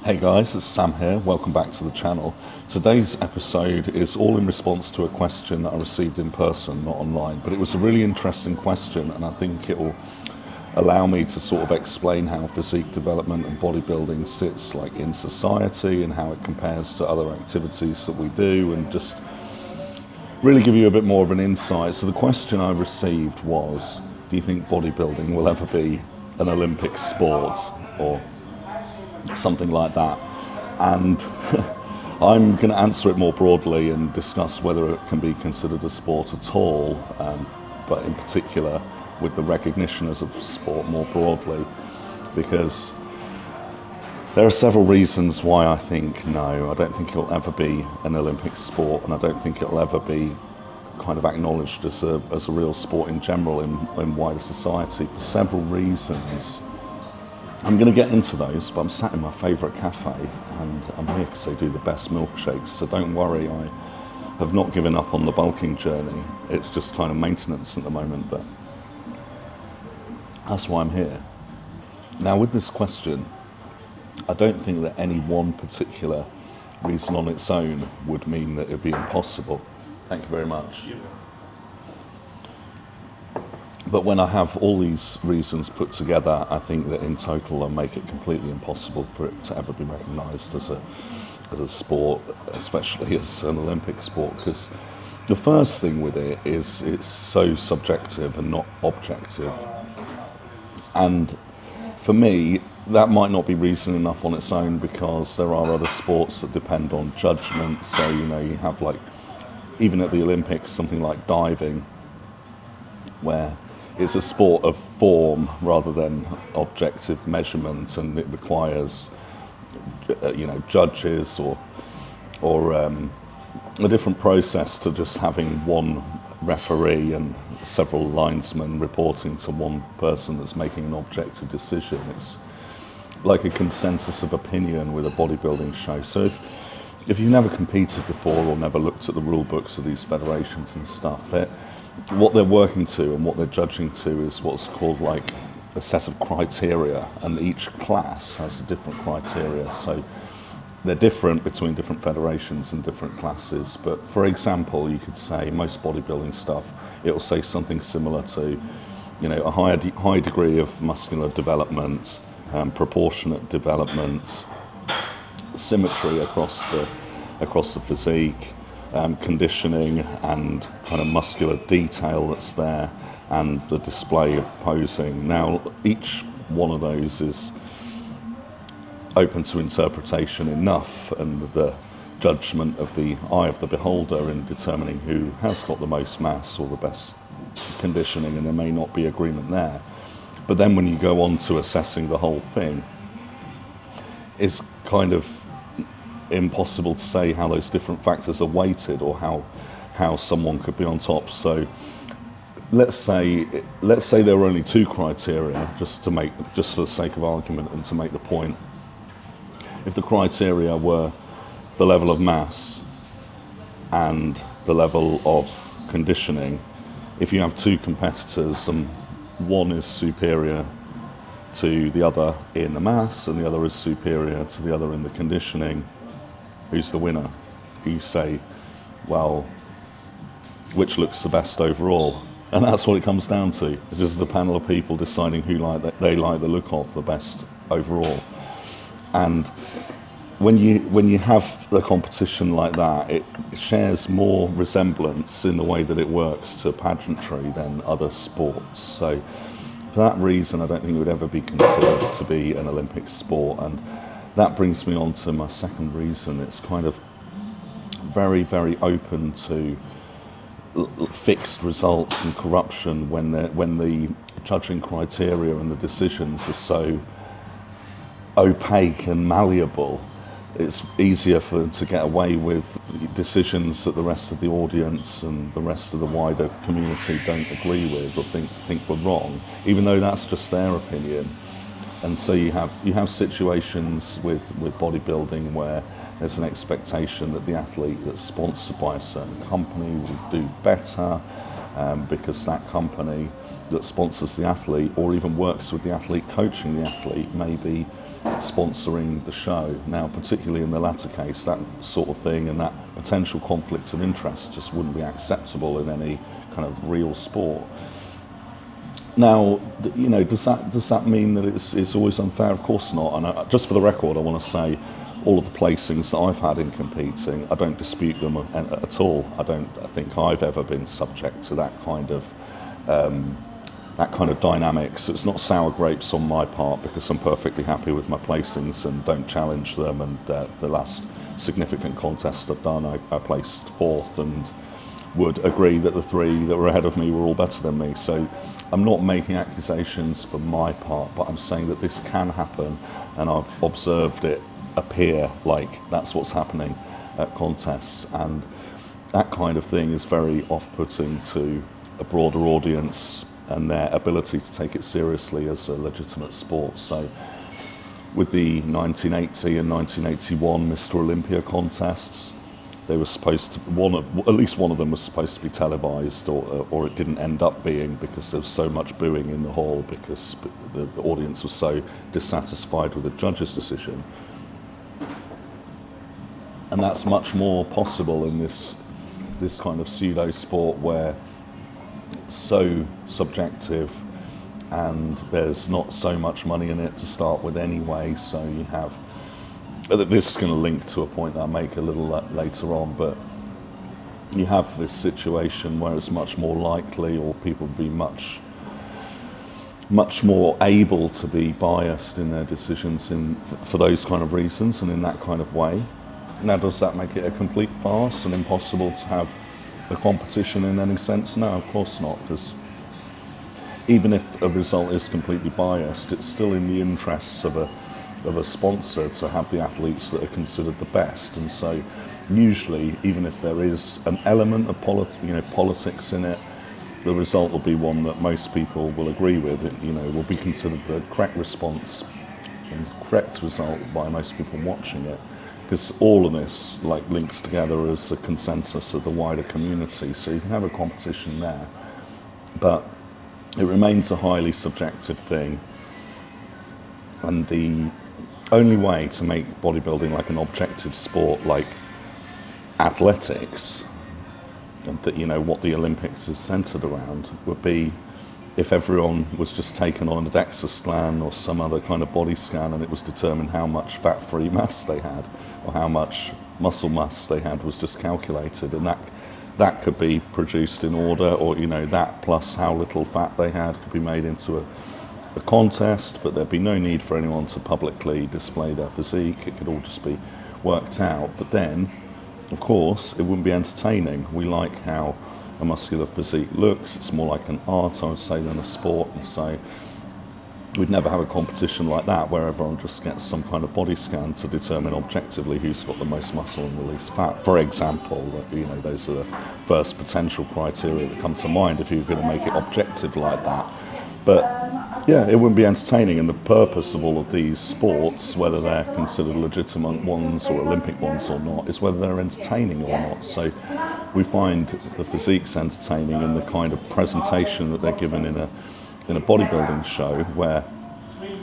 Hey guys, it's Sam here. Welcome back to the channel. Today's episode is all in response to a question that I received in person, not online, but it was a really interesting question, and I think it will allow me to sort of explain how physique development and bodybuilding sits like in society and how it compares to other activities that we do, and just really give you a bit more of an insight. So the question I received was, do you think bodybuilding will ever be an Olympic sport or something like that? And I'm going to answer it more broadly and discuss whether it can be considered a sport at all, but in particular with the recognition as a sport more broadly, because there are several reasons why I think no, I don't think it'll ever be an Olympic sport, and I don't think it'll ever be kind of acknowledged as a real sport in general in wider society, for several reasons. I'm going to get into those, but I'm sat in my favourite cafe and I'm here because they do the best milkshakes, so don't worry, I have not given up on the bulking journey. It's just kind of maintenance at the moment, but that's why I'm here. Now, with this question, I don't think that any one particular reason on its own would mean that it would be impossible. Thank you very much. But when I have all these reasons put together, I think that in total I make it completely impossible for it to ever be recognised as a sport, especially as an Olympic sport, because the first thing with it is it's so subjective and not objective. And for me, that might not be reason enough on its own, because there are other sports that depend on judgment. So, you have like, even at the Olympics, something like diving, where it's a sport of form rather than objective measurement, and it requires, judges or a different process to just having one referee and several linesmen reporting to one person that's making an objective decision. It's like a consensus of opinion with a bodybuilding show. So if you've never competed before or never looked at the rule books of these federations and stuff, what they're working to and what they're judging to is what's called like a set of criteria, and each class has a different criteria. So they're different between different federations and different classes. But for example, you could say most bodybuilding stuff, it'll say something similar to, a high degree of muscular development, proportionate development, symmetry across the physique, conditioning and kind of muscular detail that's there, and the display of posing. Now, each one of those is open to interpretation enough, and the judgment of the eye of the beholder in determining who has got the most mass or the best conditioning, and there may not be agreement there. But then when you go on to assessing the whole thing, it's kind of impossible to say how those different factors are weighted, or how someone could be on top. So let's say there were only two criteria, just for the sake of argument and to make the point. If the criteria were the level of mass and the level of conditioning, if you have two competitors and one is superior to the other in the mass and the other is superior to the other in the conditioning, who's the winner? You say, well, which looks the best overall? And that's what it comes down to. It's just a panel of people deciding who they like the look of the best overall. And when you have a competition like that, it shares more resemblance in the way that it works to pageantry than other sports. So for that reason, I don't think it would ever be considered to be an Olympic sport. And that brings me on to my second reason. It's kind of very, very open to fixed results and corruption when the judging criteria and the decisions are so opaque and malleable. It's easier for them to get away with decisions that the rest of the audience and the rest of the wider community don't agree with or think were wrong, even though that's just their opinion. And so you have situations with bodybuilding where there's an expectation that the athlete that's sponsored by a certain company will do better because that company that sponsors the athlete or even works with the athlete, coaching the athlete, may be sponsoring the show. Now, particularly in the latter case, that sort of thing and that potential conflict of interest just wouldn't be acceptable in any kind of real sport. Now, does that mean that it's always unfair? Of course not. And just for the record, I want to say all of the placings that I've had in competing, I don't dispute them at all. I think I've ever been subject to that kind of dynamic. So it's not sour grapes on my part, because I'm perfectly happy with my placings and don't challenge them. And the last significant contest I've done, I placed fourth and would agree that the three that were ahead of me were all better than me. So I'm not making accusations for my part, but I'm saying that this can happen, and I've observed it appear like that's what's happening at contests, and that kind of thing is very off-putting to a broader audience and their ability to take it seriously as a legitimate sport. So with the 1980 and 1981 Mr. Olympia contests, they were supposed to, at least one of them was supposed to be televised, or it didn't end up being, because there was so much booing in the hall because the audience was so dissatisfied with the judge's decision. And that's much more possible in this kind of pseudo sport where it's so subjective and there's not so much money in it to start with anyway. So you have, this is going to link to a point that I'll make a little later on, but you have this situation where it's much more likely, or people be much more able to be biased in their decisions for those kind of reasons and in that kind of way. Now, does that make it a complete farce and impossible to have a competition in any sense? No, of course not, because even if a result is completely biased, it's still in the interests of a sponsor to have the athletes that are considered the best. And so usually, even if there is an element of politics in it, the result will be one that most people will agree with. It will be considered the correct response and correct result by most people watching it, because all of this links together as a consensus of the wider community. So you can have a competition there, but it remains a highly subjective thing. And the only way to make bodybuilding like an objective sport like athletics, and that what the Olympics is centered around, would be if everyone was just taken on a DEXA scan or some other kind of body scan, and it was determined how much fat-free mass they had or how much muscle mass they had was just calculated, and that could be produced in order, or that plus how little fat they had could be made into a contest, but there'd be no need for anyone to publicly display their physique. It could all just be worked out. But then, of course, it wouldn't be entertaining. We like how a muscular physique looks. It's more like an art, I would say, than a sport. And so we'd never have a competition like that where everyone just gets some kind of body scan to determine objectively who's got the most muscle and the least fat. For example, those are the first potential criteria that come to mind if you're going to make it objective like that. But yeah, it wouldn't be entertaining, and the purpose of all of these sports, whether they're considered legitimate ones or Olympic ones or not, is whether they're entertaining or not. So we find the physiques entertaining in the kind of presentation that they're given in a bodybuilding show, where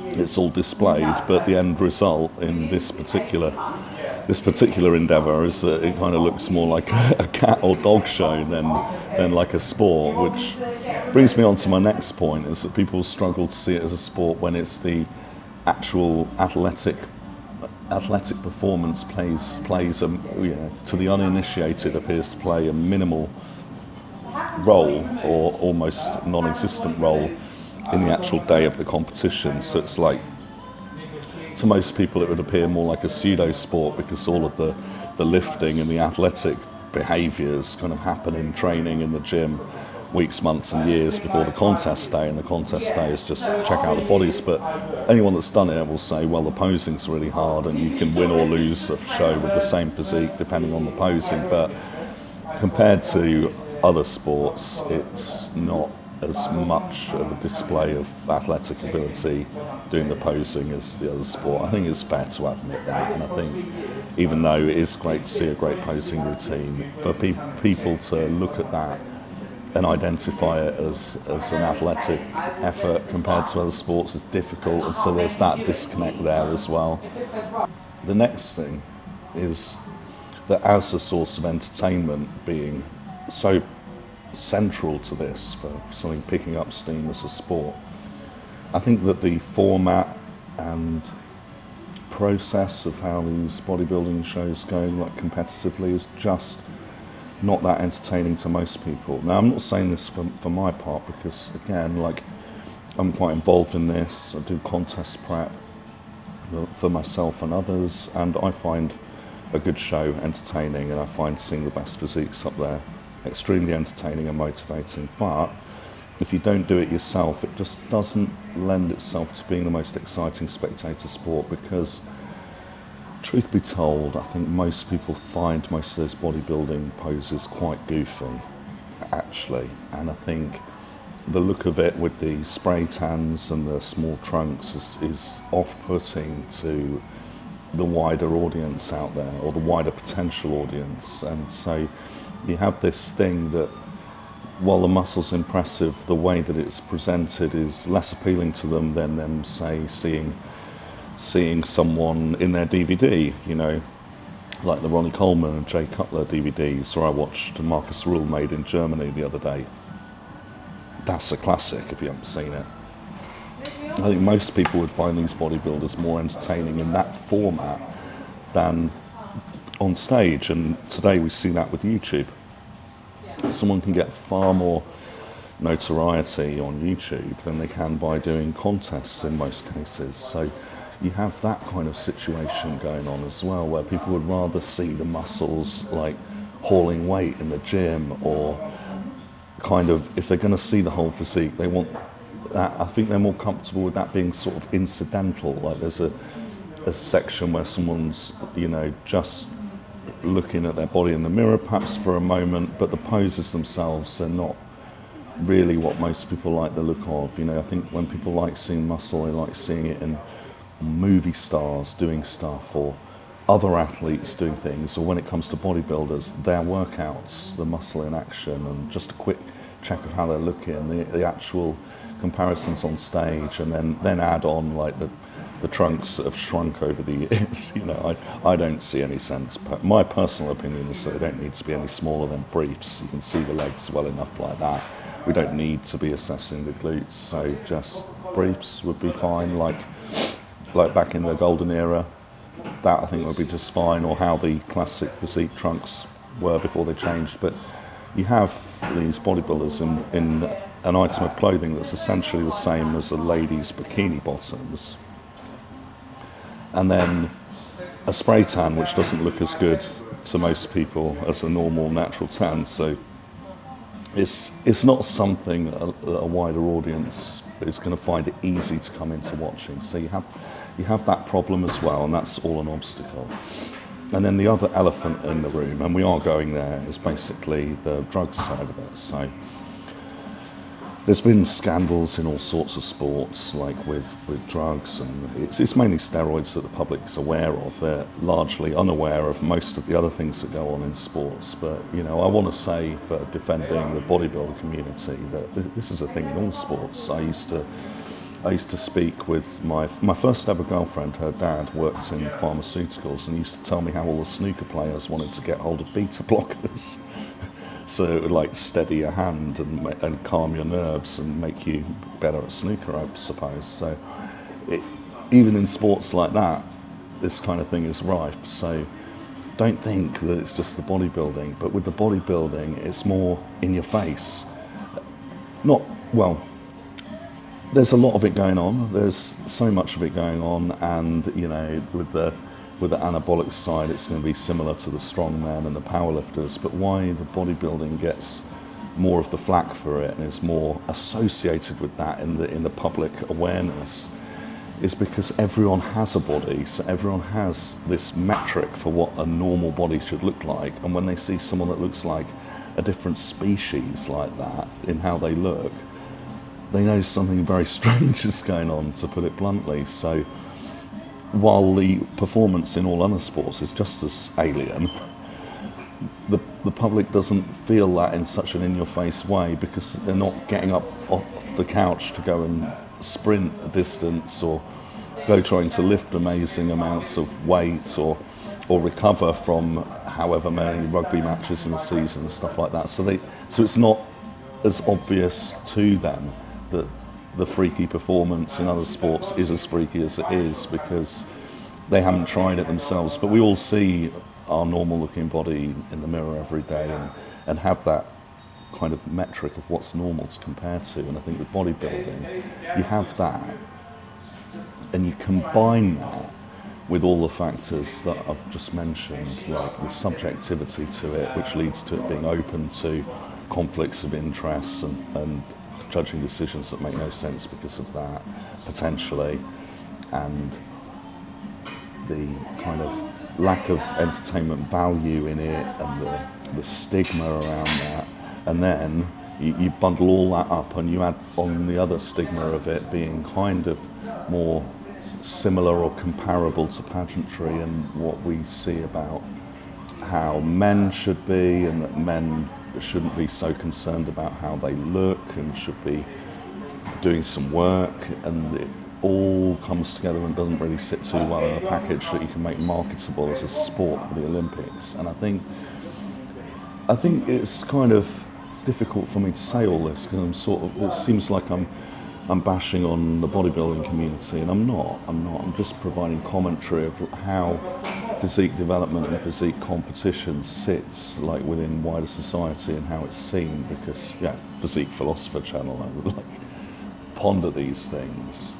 it's all displayed, but the end result in this particular endeavour is that it kind of looks more like a cat or dog show than like a sport, which brings me on to my next point, is that people struggle to see it as a sport when it's the actual athletic performance plays to the uninitiated appears to play a minimal role or almost non-existent role in the actual day of the competition. So it's like, to most people it would appear more like a pseudo sport, because all of the lifting and the athletic behaviours kind of happen in training in the gym weeks, months and years before the contest day, and the contest day is just check out the bodies. But anyone that's done it will say, well, the posing's really hard and you can win or lose a show with the same physique depending on the posing, but compared to other sports, it's not as much of a display of athletic ability doing the posing as the other sport. I think it's fair to admit that, and I think even though it is great to see a great posing routine, for people to look at that and identify it as an athletic effort compared to other sports is difficult, and so there's that disconnect there as well. The next thing is that as a source of entertainment being so central to this for something picking up steam as a sport, I think that the format and process of how these bodybuilding shows go, like competitively, is just not that entertaining to most people. Now, I'm not saying this for my part, because again, like, I'm quite involved in this. I do contest prep for myself and others, and I find a good show entertaining, and I find seeing the best physiques up there extremely entertaining and motivating. But if you don't do it yourself, it just doesn't lend itself to being the most exciting spectator sport, because truth be told, I think most people find most of those bodybuilding poses quite goofy, actually. And I think the look of it with the spray tans and the small trunks is off-putting to the wider audience out there, or the wider potential audience. And so you have this thing that, while the muscle's impressive, the way that it's presented is less appealing to them than them, say, seeing someone in their DVD, you know, like the Ronnie Coleman and Jay Cutler DVDs, or I watched Marcus Rule made in Germany the other day. That's a classic if you haven't seen it. I think most people would find these bodybuilders more entertaining in that format than on stage, and today we see that with YouTube. Someone can get far more notoriety on YouTube than they can by doing contests in most cases. So you have that kind of situation going on as well, where people would rather see the muscles like hauling weight in the gym, or kind of, if they're going to see the whole physique, they want that. I think they're more comfortable with that being sort of incidental. Like there's a section where someone's, you know, just looking at their body in the mirror perhaps for a moment, but the poses themselves are not really what most people like the look of. You know, I think when people like seeing muscle, they like seeing it in movie stars doing stuff, or other athletes doing things, or when it comes to bodybuilders, their workouts, the muscle in action, and just a quick check of how they're looking, the actual comparisons on stage, and then add on like the trunks that have shrunk over the years. You know, I don't see any sense. But my personal opinion is that they don't need to be any smaller than briefs. You can see the legs well enough like that. We don't need to be assessing the glutes, so just briefs would be fine, like back in the golden era. That I think would be just fine, or how the classic physique trunks were before they changed. But you have these bodybuilders in an item of clothing that's essentially the same as a lady's bikini bottoms, and then a spray tan which doesn't look as good to most people as a normal natural tan. So it's not something that a wider audience is going to find it easy to come into watching. So you have that problem as well, and that's all an obstacle. And then the other elephant in the room, and we are going there, is basically the drug side of it. So there's been scandals in all sorts of sports, like with drugs, and it's mainly steroids that the public's aware of. They're largely unaware of most of the other things that go on in sports. But, you know, I want to say, for defending the bodybuilder community, that this is a thing in all sports. I used to speak with my first ever girlfriend. Her dad worked in pharmaceuticals and used to tell me how all the snooker players wanted to get hold of beta blockers. So it would like steady your hand and calm your nerves and make you better at snooker, I suppose. So even in sports like that, this kind of thing is rife. So don't think that it's just the bodybuilding, but with the bodybuilding, it's more in your face. There's a lot of it going on. There's so much of it going on, and you know, with the anabolic side, it's going to be similar to the strongman and the powerlifters. But why the bodybuilding gets more of the flack for it and is more associated with that in the public awareness is because everyone has a body, so everyone has this metric for what a normal body should look like. And when they see someone that looks like a different species like that in how they look, they know something very strange is going on, to put it bluntly. So while the performance in all other sports is just as alien, the public doesn't feel that in such an in-your-face way, because they're not getting up off the couch to go and sprint a distance or go trying to lift amazing amounts of weight or recover from however many rugby matches in a season and stuff like that. So it's not as obvious to them that the freaky performance in other sports is as freaky as it is, because they haven't tried it themselves. But we all see our normal looking body in the mirror every day and have that kind of metric of what's normal to compare to. And I think with bodybuilding, you have that, and you combine that with all the factors that I've just mentioned, like the subjectivity to it, which leads to it being open to conflicts of interest and judging decisions that make no sense because of that, potentially, and the kind of lack of entertainment value in it and the stigma around that. And then you bundle all that up and you add on the other stigma of it being kind of more similar or comparable to pageantry and what we see about how men should be, and that men shouldn't be so concerned about how they look and should be doing some work, and it all comes together and doesn't really sit too well in a package that you can make marketable as a sport for the Olympics. And I think it's kind of difficult for me to say all this, because it seems like I'm bashing on the bodybuilding community, and I'm not. I'm just providing commentary of how physique development and physique competition sits like within wider society and how it's seen, because Physique Philosopher channel, I would like ponder these things.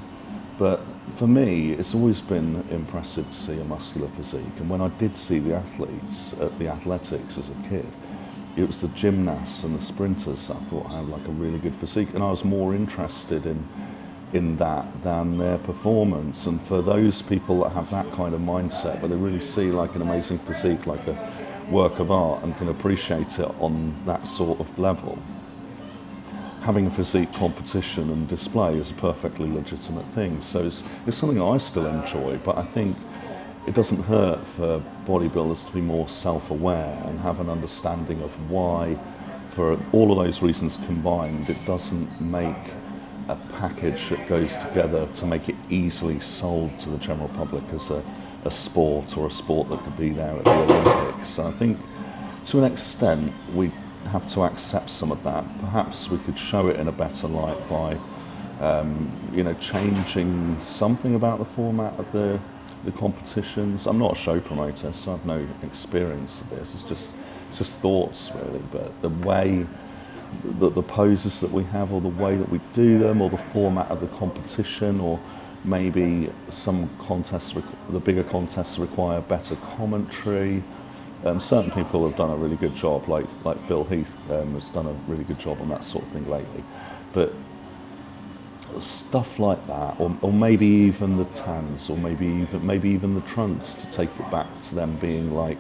But for me, it's always been impressive to see a muscular physique. And when I did see the athletes at the athletics as a kid, it was the gymnasts and the sprinters I thought had like a really good physique, and I was more interested in that than their performance. And for those people that have that kind of mindset, where they really see like an amazing physique like a work of art and can appreciate it on that sort of level, having a physique competition and display is a perfectly legitimate thing. So it's something I still enjoy, but I think it doesn't hurt for bodybuilders to be more self-aware and have an understanding of why, for all of those reasons combined, it doesn't make a package that goes together to make it easily sold to the general public as a sport, or a sport that could be there at the Olympics. And I think to an extent we have to accept some of that. Perhaps we could show it in a better light by changing something about the format of the competitions. I'm not a show promoter, so I've no experience of this. It's just thoughts really. But the way that the poses that we have, or the way that we do them, or the format of the competition, or maybe some contests, the bigger contests require better commentary. Certain people have done a really good job, like Phil Heath has done a really good job on that sort of thing lately. But stuff like that, or maybe even the tans, or maybe even the trunks, to take it back to them being like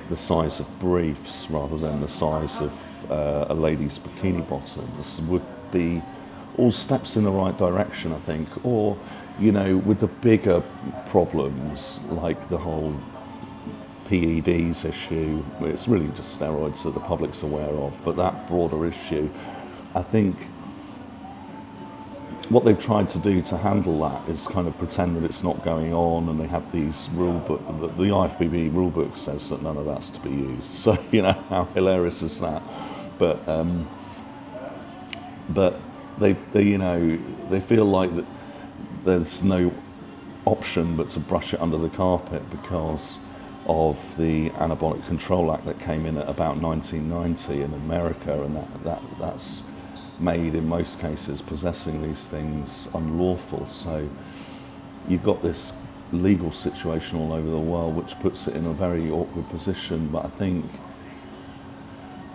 the size of briefs rather than the size of a lady's bikini bottoms, would be all steps in the right direction, I think. Or with the bigger problems like the whole PEDs issue, it's really just steroids that the public's aware of, but that broader issue, I think what they've tried to do to handle that is kind of pretend that it's not going on, and they have these rule book. The IFBB rule book says that none of that's to be used. So how hilarious is that? But they feel like that there's no option but to brush it under the carpet because of the Anabolic Control Act that came in at about 1990 in America, and that's made, in most cases, possessing these things unlawful. So you've got this legal situation all over the world which puts it in a very awkward position. But I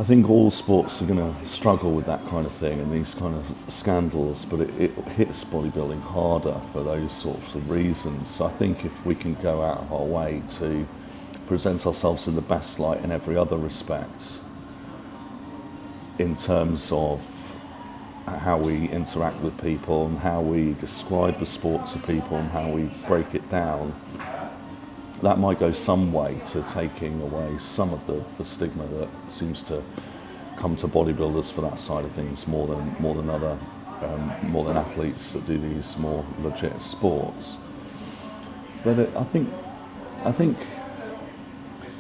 think all sports are going to struggle with that kind of thing and these kind of scandals, but it hits bodybuilding harder for those sorts of reasons. So I think if we can go out of our way to present ourselves in the best light in every other respect, in terms of how we interact with people and how we describe the sport to people and how we break it down, that might go some way to taking away some of the stigma that seems to come to bodybuilders for that side of things more than athletes that do these more legit sports. But I think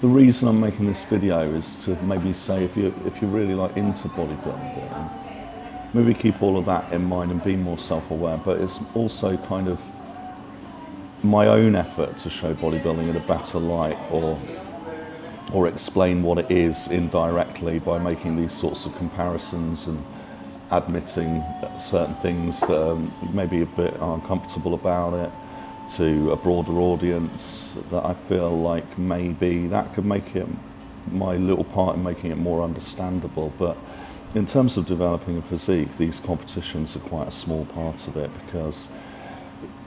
the reason I'm making this video is to maybe say if you're really like into bodybuilding, maybe keep all of that in mind and be more self-aware. But it's also kind of my own effort to show bodybuilding in a better light, or explain what it is indirectly by making these sorts of comparisons and admitting certain things that are maybe a bit uncomfortable about it to a broader audience, that I feel like maybe that could make it my little part in making it more understandable. But in terms of developing a physique, these competitions are quite a small part of it, because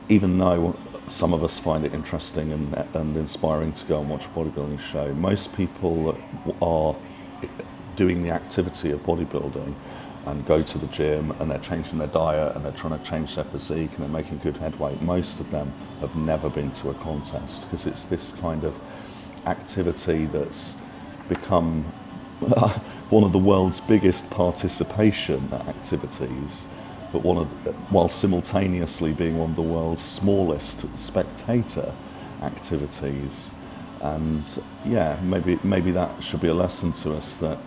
even though some of us find it interesting and inspiring to go and watch a bodybuilding show, most people that are doing the activity of bodybuilding and go to the gym and they're changing their diet and they're trying to change their physique and they're making good headway, most of them have never been to a contest, because it's this kind of activity that's become one of the world's biggest participation activities, but while simultaneously being one of the world's smallest spectator activities. And yeah, maybe that should be a lesson to us, that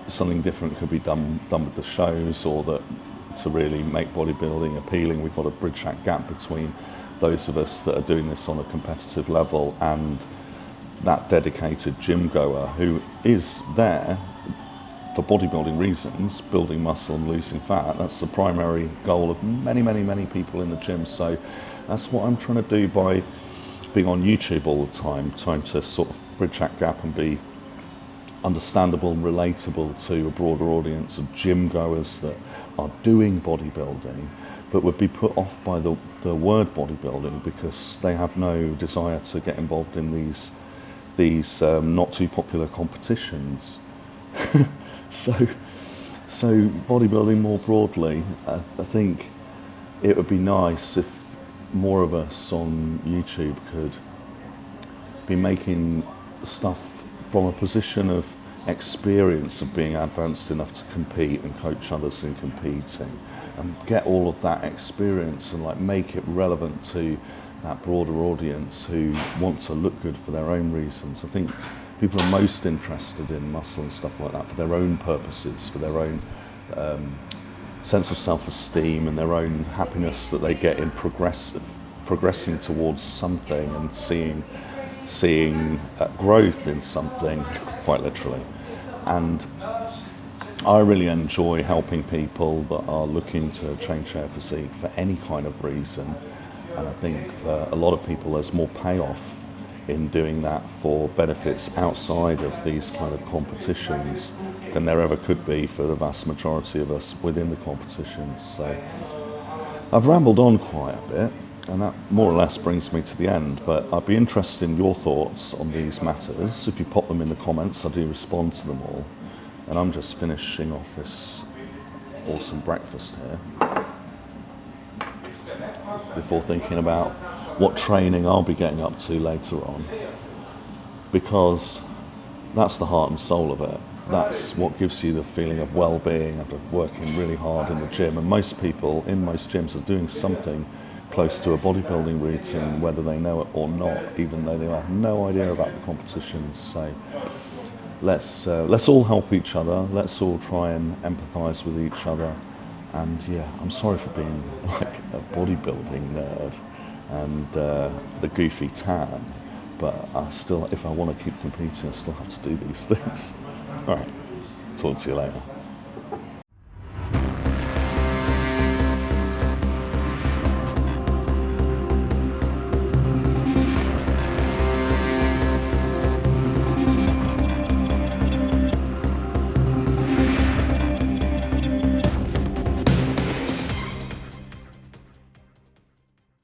something different could be done with the shows, or that to really make bodybuilding appealing, we've got to bridge that gap between those of us that are doing this on a competitive level and that dedicated gym goer who is there for bodybuilding reasons, building muscle and losing fat. That's the primary goal of many people in the gym. So that's what I'm trying to do by being on YouTube all the time, trying to sort of bridge that gap and be understandable and relatable to a broader audience of gym goers that are doing bodybuilding but would be put off by the word bodybuilding because they have no desire to get involved in these not too popular competitions. So bodybuilding more broadly, I think it would be nice if more of us on YouTube could be making stuff from a position of experience of being advanced enough to compete and coach others in competing, and get all of that experience and like make it relevant to that broader audience who want to look good for their own reasons. I think people are most interested in muscle and stuff like that for their own purposes, for their own sense of self-esteem and their own happiness that they get in progressing towards something and seeing growth in something, quite literally. And I really enjoy helping people that are looking to change their physique for any kind of reason. And I think for a lot of people there's more payoff in doing that for benefits outside of these kind of competitions than there ever could be for the vast majority of us within the competitions. So I've rambled on quite a bit, and that more or less brings me to the end, but I'd be interested in your thoughts on these matters. If you pop them in the comments, I do respond to them all. And I'm just finishing off this awesome breakfast here before thinking about what training I'll be getting up to later on, because that's the heart and soul of it. That's what gives you the feeling of well-being after working really hard in the gym. And most people in most gyms are doing something close to a bodybuilding routine, whether they know it or not, even though they have no idea about the competitions. So let's all help each other. Let's all try and empathise with each other. And yeah, I'm sorry for being like a bodybuilding nerd and the goofy tan, but I still, if I want to keep competing, I still have to do these things. All right, talk to you later.